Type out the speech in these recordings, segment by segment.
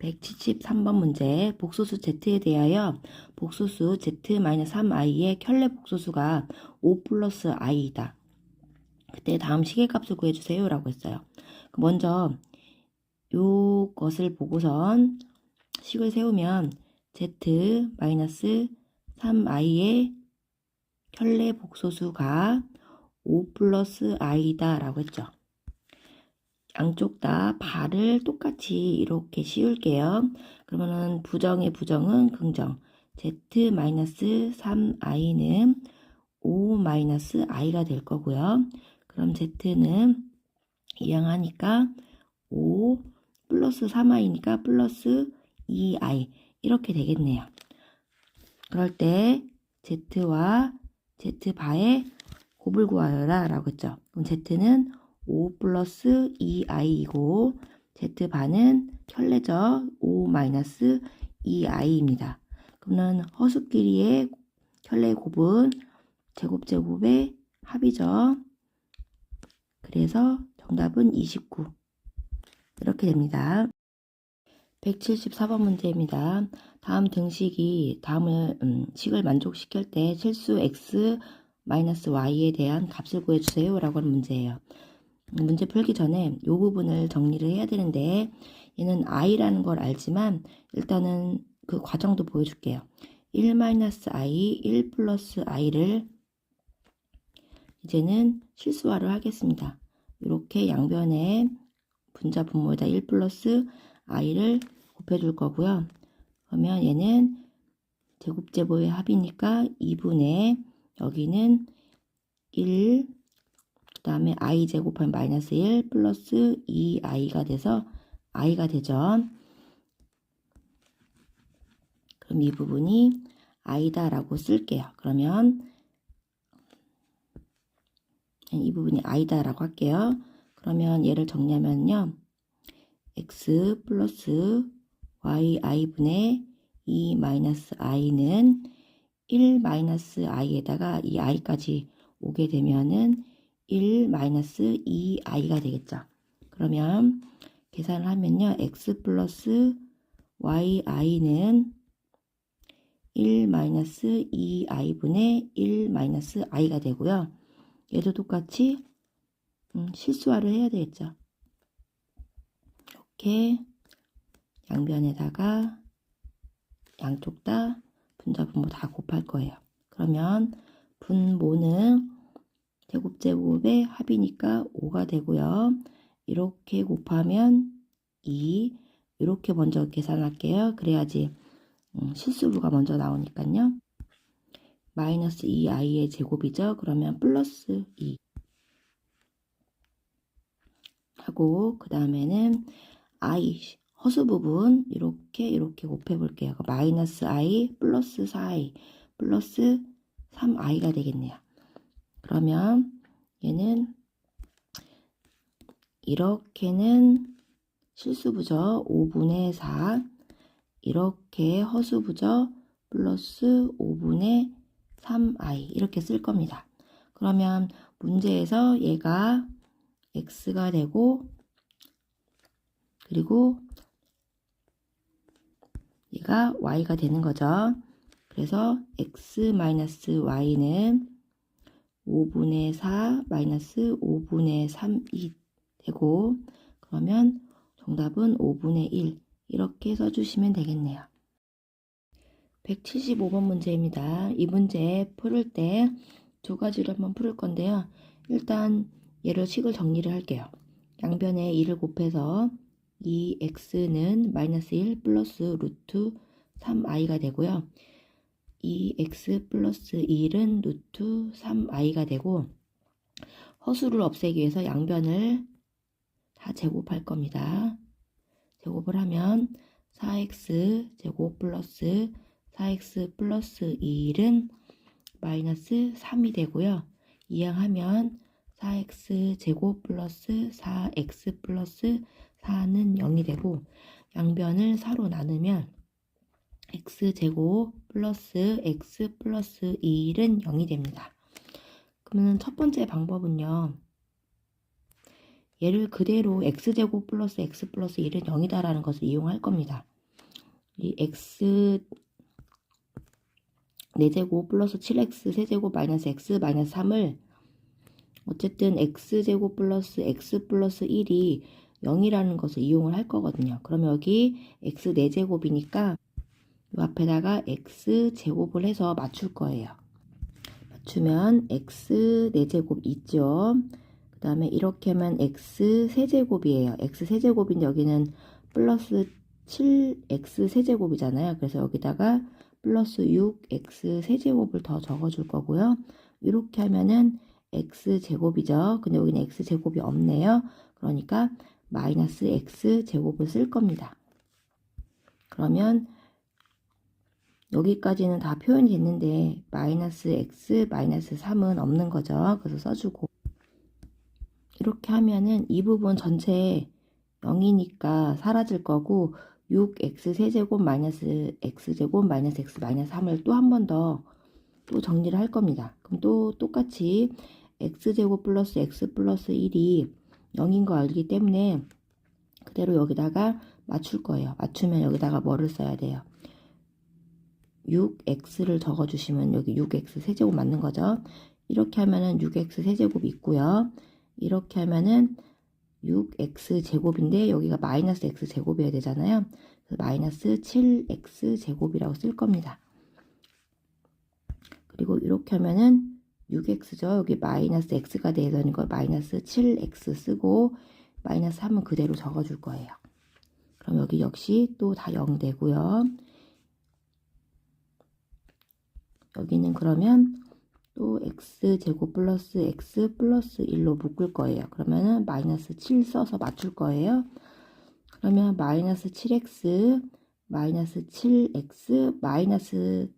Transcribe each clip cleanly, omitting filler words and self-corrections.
173번 문제. 복소수 z에 대하여 복소수 z-3i의 켤레 복소수가 5 플러스 i이다. 그때 다음 시계값을 구해주세요 라고 했어요. 먼저 요것을 보고선 식을 세우면 z-3i의 켤레 복소수가 5 플러스 i다 라고 했죠. 양쪽 다 발을 똑같이 이렇게 씌울게요. 그러면은 부정의 부정은 긍정. z-3i는 5-i가 될 거고요. 그럼 z는 이항하니까 5 플러스 3i니까 플러스 2i 이렇게 되겠네요. 그럴 때 z와 z바의 곱을 구하여라 라고 했죠. 그럼 z는 5 플러스 2i이고 z바는 켤레죠. 5 마이너스 2i입니다. 그러면 허수끼리의 켤레의 곱은 제곱제곱의 합이죠. 그래서 정답은 29 이렇게 됩니다. 174번 문제입니다. 다음 등식이 다음을 식을 만족시킬 때 실수 x 마이너스 y에 대한 값을 구해주세요 라고 하는 문제예요. 문제 풀기 전에 이 부분을 정리를 해야 되는데 얘는 i라는 걸 알지만 일단은 그 과정도 보여줄게요. 1-i, 1 플러스 i를 이제는 실수화를 하겠습니다. 이렇게 양변에 분자 분모에다 1 플러스 i를 곱해줄 거고요. 그러면 얘는 제곱제곱의 합이니까 2분의 여기는 1 그 다음에 i 제곱하면 마이너스 1 플러스 2i가 돼서 i가 되죠. 그럼 이 부분이 i다 라고 쓸게요. 그러면 이 부분이 i다 라고 할게요. 그러면 얘를 정리하면요. x 플러스 yi분의 2 마이너스 i는 1 마이너스 i에다가 이 i까지 오게 되면은 1 마이너스 2i가 되겠죠. 그러면 계산을 하면요. x 플러스 yi는 1 마이너스 2i분의 1 마이너스 i가 되고요. 얘도 똑같이 실수화를 해야 되겠죠. 이렇게 양변에다가 양쪽 다 분자 분모 다 곱할 거예요. 그러면 분모는 제곱제곱의 합이니까 5가 되고요. 이렇게 곱하면 2 이렇게 먼저 계산할게요. 그래야지 실수부가 먼저 나오니까요. 마이너스 2i의 제곱이죠. 그러면 플러스 2 하고 그 다음에는 i 허수 부분 이렇게 곱해 볼게요. 마이너스 i 플러스 4i 플러스 3i가 되겠네요. 그러면 얘는 이렇게는 실수부죠. 5분의 4 이렇게 허수부죠. 플러스 5분의 3i 이렇게 쓸 겁니다. 그러면 문제에서 얘가 x가 되고 그리고 얘가 y가 되는 거죠. 그래서 x-y는 5분의 4 마이너스 5분의 3이 되고 그러면 정답은 5분의 1 이렇게 써주시면 되겠네요. 175번 문제입니다. 이 문제 풀을 때 두 가지로 한번 풀을 건데요. 일단 얘를 식을 정리를 할게요. 양변에 2를 곱해서 이 x는 마이너스 1 플러스 루트 3i가 되고요. 이 x 플러스 1은 루트 3i가 되고 허수를 없애기 위해서 양변을 다 제곱할 겁니다. 제곱을 하면 4x 제곱 플러스 4x 플러스 1은 마이너스 3이 되고요. 이항하면 4x 제곱 플러스 4x 플러스 4는 0이 되고 양변을 4로 나누면 x제곱 플러스 x 플러스 1은 0이 됩니다. 그러면 첫 번째 방법은요. 얘를 그대로 x제곱 플러스 x 플러스 1은 0이다 라는 것을 이용할 겁니다. 이 x 4제곱 플러스 7x 세제곱 마이너스 x 마이너스 3을 어쨌든 x제곱 플러스 x 플러스 1이 0이라는 것을 이용을 할 거거든요. 그러면 여기 x 4제곱이니까 이 앞에다가 x제곱을 해서 맞출 거예요. 맞추면 x 4제곱 있죠. 그 다음에 이렇게 하면 x 세제곱이에요. x 세제곱인데 여기는 플러스 7x 세제곱이잖아요. 그래서 여기다가 플러스 6x 세제곱을 더 적어줄 거고요. 이렇게 하면은 x제곱이죠. 근데 여기는 x제곱이 없네요. 그러니까 마이너스 x제곱을 쓸 겁니다. 그러면 여기까지는 다 표현이 됐는데 마이너스 x 마이너스 3은 없는 거죠. 그래서 써주고 이렇게 하면은 이 부분 전체 0이니까 사라질 거고 6x 세제곱 마이너스 x제곱 마이너스 x 마이너스 3을 또 한 번 더 또 정리를 할 겁니다. 그럼 또 똑같이 x제곱 플러스 x 플러스 1이 0인 거 알기 때문에 그대로 여기다가 맞출 거예요. 맞추면 여기다가 뭐를 써야 돼요? 6x를 적어주시면 여기 6x 세제곱 맞는 거죠. 이렇게 하면은 6x 세제곱이 있고요. 이렇게 하면은 6x 제곱인데 여기가 마이너스 x 제곱이어야 되잖아요. 그래서 마이너스 7x 제곱이라고 쓸 겁니다. 그리고 이렇게 하면은 6x죠. 여기 마이너스 x가 되는 걸 마이너스 7x 쓰고 마이너스 3은 그대로 적어줄 거예요. 그럼 여기 역시 또 다 0 되고요. 여기는 그러면 또 x제곱 플러스 x 플러스 1로 묶을 거예요. 그러면은 마이너스 7 써서 맞출 거예요. 그러면 마이너스 7x 마이너스 7x 마이너스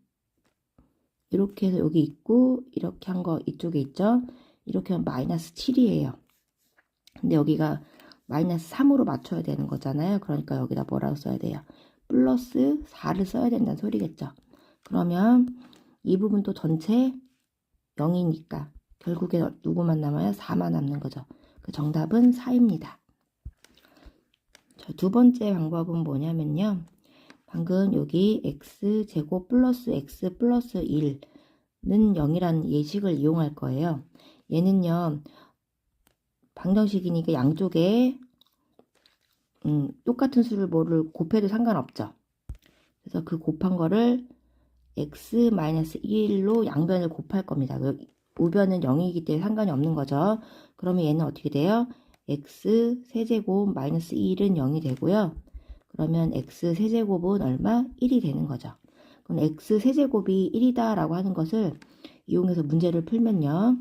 이렇게 해서 여기 있고 이렇게 한 거 이쪽에 있죠. 이렇게 하면 마이너스 7이에요. 근데 여기가 마이너스 3으로 맞춰야 되는 거잖아요. 그러니까 여기다 뭐라고 써야 돼요? 플러스 4를 써야 된다는 소리겠죠. 그러면 이 부분도 전체 0이니까 결국에 누구만 남아요? 4만 남는 거죠. 그 정답은 4입니다. 두 번째 방법은 뭐냐면요. 방금 여기 x제곱 플러스 x 플러스 1는 0이라는 예식을 이용할 거예요. 얘는요. 방정식이니까 양쪽에 똑같은 수를 뭐를 곱해도 상관없죠. 그래서 그 곱한 거를 x-1로 양변을 곱할 겁니다. 우변은 0이기 때문에 상관이 없는 거죠. 그러면 얘는 어떻게 돼요? x 세제곱 마이너스 1은 0이 되고요. 그러면 x 세제곱은 얼마? 1이 되는 거죠. 그럼 x 세제곱이 1이다 라고 하는 것을 이용해서 문제를 풀면요.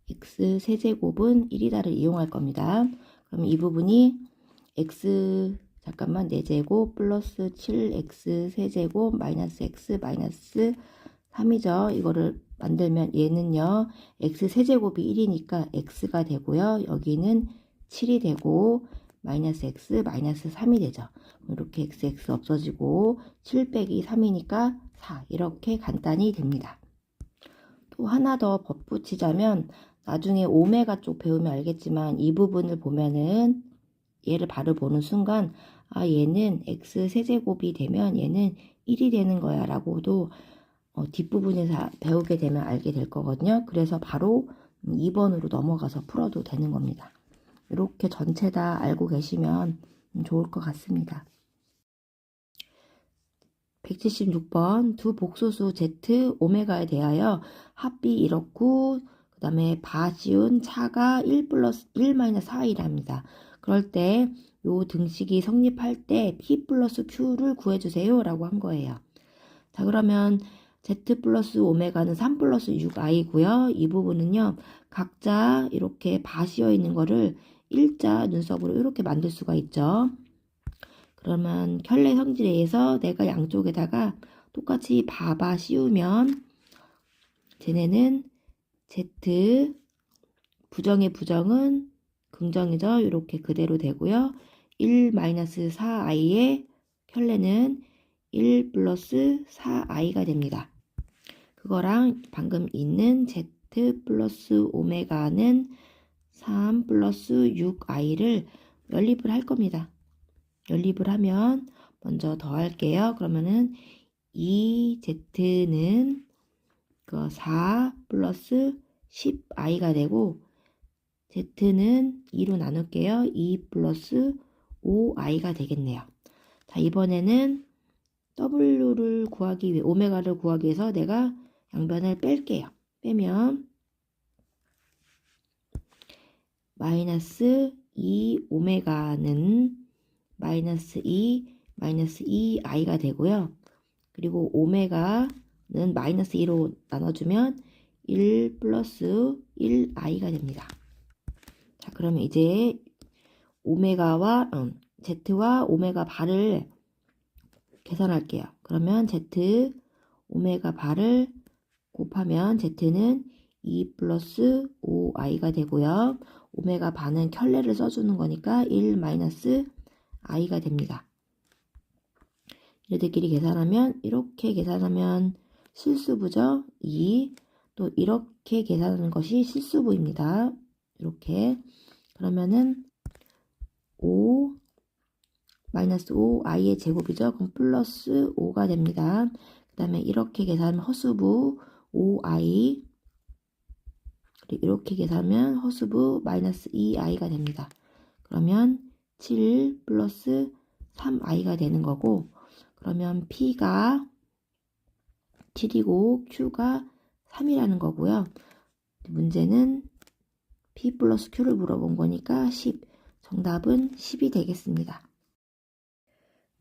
x 세제곱은 1이다를 이용할 겁니다. 그럼 이 부분이 x 4제곱 플러스 7x 세제곱 마이너스 x 마이너스 3이죠. 이거를 만들면 얘는요. x 세제곱이 1이니까 x가 되고요. 여기는 7이 되고 마이너스 x 마이너스 3이 되죠. 이렇게 x 없어지고 7 빼기 3이니까 4 이렇게 간단히 됩니다. 또 하나 더 덧붙이자면 나중에 오메가 쪽 배우면 알겠지만 이 부분을 보면은 얘를 바로 보는 순간 아 얘는 x 세제곱이 되면 얘는 1이 되는 거야 라고도 뒷부분에서 배우게 되면 알게 될 거거든요. 그래서 바로 2번으로 넘어가서 풀어도 되는 겁니다. 이렇게 전체 다 알고 계시면 좋을 것 같습니다. 176번 두 복소수 z 오메가에 대하여 합비 이렇고 그 다음에 바시운 차가 1 플러스 1 마이너스 4이랍니다. 그럴 때 요 등식이 성립할 때 p 플러스 q를 구해주세요 라고 한 거예요. 자 그러면 z 플러스 오메가는 3 플러스 6i고요. 이 부분은요. 각자 이렇게 바시어 있는 거를 일자 눈썹으로 이렇게 만들 수가 있죠. 그러면 켤레 성질에 의해서 내가 양쪽에다가 똑같이 바바 씌우면 쟤네는 z 부정의 부정은 긍정이죠. 이렇게 그대로 되고요. 1 마이너스 4i의 켤레는 1 플러스 4i가 됩니다. 그거랑 방금 있는 z 플러스 오메가는 3 플러스 6i를 연립을 할 겁니다. 연립을 하면 먼저 더할게요. 그러면은 2z는 4 플러스 10i가 되고 z는 2로 나눌게요. 2 플러스 5i가 되겠네요. 자, 이번에는 w를 구하기 위해 오메가를 구하기 위해서 내가 양변을 뺄게요. 빼면 마이너스 2 오메가는 마이너스 2i가 되고요. 그리고 오메가는 마이너스 2로 나눠주면 1 플러스 1i가 됩니다. 자, 그러면 이제 z와 오메가 바를 계산할게요. 그러면 z 오메가 바를 곱하면 z는 2 플러스 5i가 되고요. 오메가 반은 켤레를 써주는 거니까 1 마이너스 i가 됩니다. 얘들끼리 계산하면 이렇게 계산하면 실수부죠. 2. 또 이렇게 계산하는 것이 실수부입니다. 이렇게. 그러면은 5 마이너스 5i의 제곱이죠. 그럼 플러스 5가 됩니다. 그 다음에 이렇게 계산하면 허수부 5i 그리고 이렇게 계산하면 허수부 마이너스 2i가 됩니다. 그러면 7 플러스 3i가 되는 거고 그러면 P가 7이고 Q가 3이라는 거고요. 문제는 P 플러스 Q를 물어본 거니까 10. 정답은 10이 되겠습니다.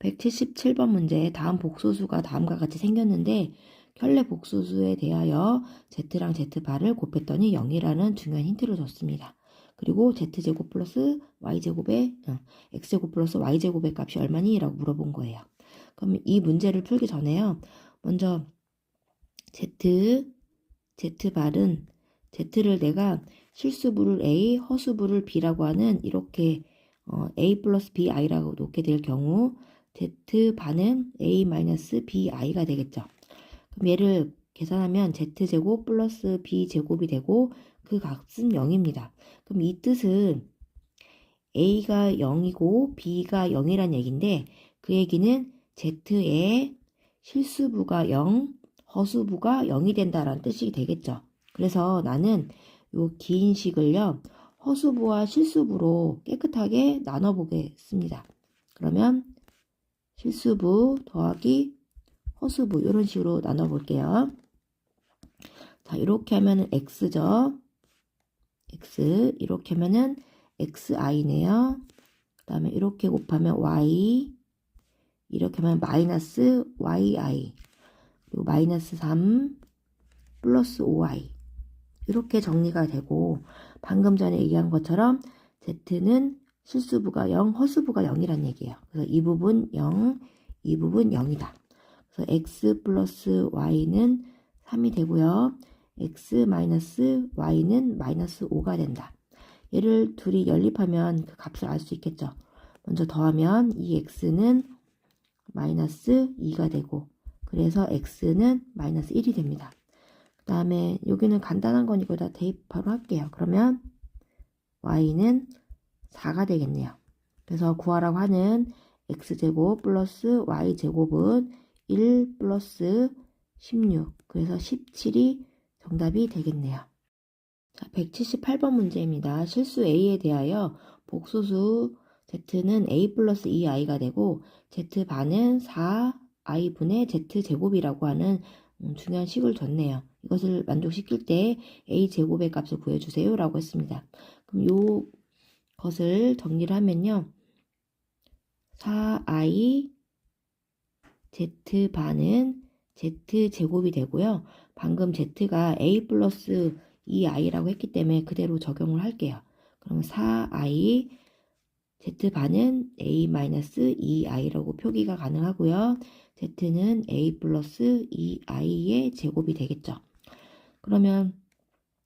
177번 문제 다음 복소수가 다음과 같이 생겼는데 켤레 복소수에 대하여 z랑 z바를 곱했더니 0이라는 중요한 힌트를 줬습니다. 그리고 z제곱 플러스 y제곱의 x제곱 플러스 y제곱의 값이 얼마니? 라고 물어본 거예요. 그럼 이 문제를 풀기 전에요. 먼저 z바른 z를 내가 실수부를 a, 허수부를 b라고 하는 이렇게 a 플러스 bi라고 놓게 될 경우 z반은 a 마이너스 bi가 되겠죠. 그럼 얘를 계산하면 z제곱 플러스 b제곱이 되고 그 값은 0입니다. 그럼 이 뜻은 a가 0이고 b가 0이란 얘기인데 그 얘기는 z의 실수부가 0, 허수부가 0이 된다라는 뜻이 되겠죠. 그래서 나는 요 긴 식을요 허수부와 실수부로 깨끗하게 나눠보겠습니다. 그러면 실수부 더하기 허수부 이런 식으로 나눠볼게요. 자, 이렇게 하면은 x죠. x 이렇게 하면은 xi네요. 그 다음에 이렇게 곱하면 y 이렇게 하면 마이너스 yi 그리고 마이너스 3 플러스 5i 이렇게 정리가 되고 방금 전에 얘기한 것처럼 z는 실수부가 0, 허수부가 0이란 얘기예요. 그래서 이 부분 0, 이 부분 0이다. 그래서 x 플러스 y는 3이 되고요. x 마이너스 y는 마이너스 5가 된다. 얘를 둘이 연립하면 그 값을 알 수 있겠죠. 먼저 더하면 이 x는 마이너스 2가 되고 그래서 x는 마이너스 1이 됩니다. 그 다음에 여기는 간단한 거니까 다 대입 바로 할게요. 그러면 y는 4가 되겠네요. 그래서 구하라고 하는 x제곱 플러스 y제곱은 1 플러스 16 그래서 17이 정답이 되겠네요. 자, 178번 문제입니다. 실수 a에 대하여 복소수 z는 a 플러스 2i가 되고 z반은 4i분의 z제곱이라고 하는 중요한 식을 줬네요. 이것을 만족시킬 때 a제곱의 값을 구해주세요 라고 했습니다. 그럼 요 것을 정리를 하면요. 4i z반은 z제곱이 되고요. 방금 z가 a 플러스 2i라고 했기 때문에 그대로 적용을 할게요. 그러면 4i z반은 a 마이너스 2i라고 표기가 가능하고요. z는 a 플러스 2i의 제곱이 되겠죠. 그러면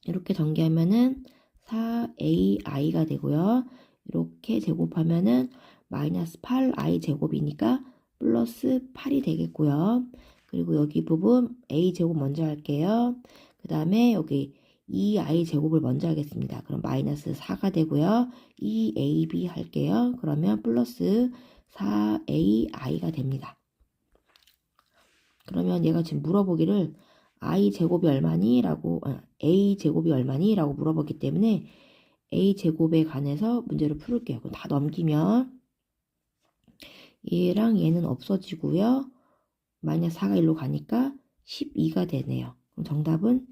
이렇게 전개하면은 4ai가 되고요. 이렇게 제곱하면은 마이너스 8i 제곱이니까 플러스 8이 되겠고요. 그리고 여기 부분 a 제곱 먼저 할게요. 그 다음에 여기 2i 제곱을 먼저 하겠습니다. 그럼 마이너스 4가 되고요. 2ab 할게요. 그러면 플러스 4ai가 됩니다. 그러면 얘가 지금 물어보기를 I 제곱이 얼마니? 라고, A 제곱이 얼마니? 라고 물어보기 때문에 A 제곱에 관해서 문제를 풀을게요. 그럼 다 넘기면 얘랑 얘는 없어지고요. 마이너스 4가 1로 가니까 12가 되네요. 그럼 정답은